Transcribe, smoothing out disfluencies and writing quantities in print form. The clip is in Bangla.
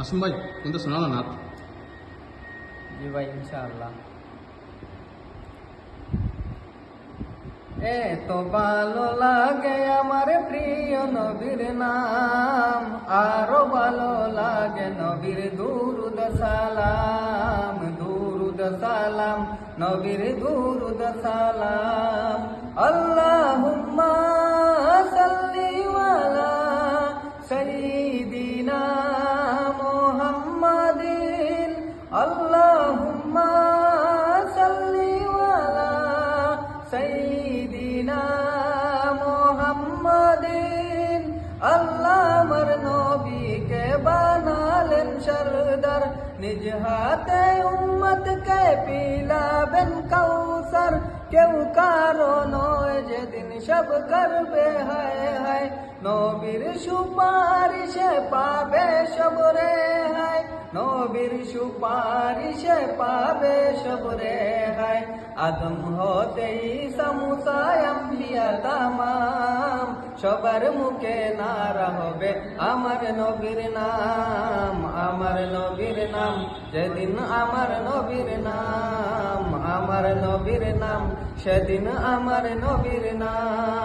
আসুন ভাই কিন্তু শোনানো না। জি ভাই, ইনশাআল্লাহ। এত ভালো লাগে আমার প্রিয় নবীর নাম, আরো ভালো লাগে নবীর দুরুদ সালাম, দুরুদ সালাম, নবীর দুরুদ সালাম। আল্লাহুম্মা সাল্লি আলা সাইয়্যিদিনা মুহাম্মাদিন, আল্লাহুম্মা সাল্লি আলা সাইয়্যিদিনা মুহাম্মাদিন। আল্লাহ আমার নবীকে বানালেন সরদার, নিজ হাতে উম্মতকে পিলাবেন কাউসার। কেউ কারো নয় যেদিন সব করবে হায় হায়, নবীর সুপারিশে পাবে সব রেহাই, নবীর সুপারিশে পাবে সব রেহাই। আদম হতে ঈসা মুসা আম্বিয়া তামাম, সবার মুখে নারা হবে আমার নবীর নাম, আমার নবীর নাম। যেদিন আমার নবীর নাম, আমার নবীর নাম, সেদিন আমার নবীর নাম।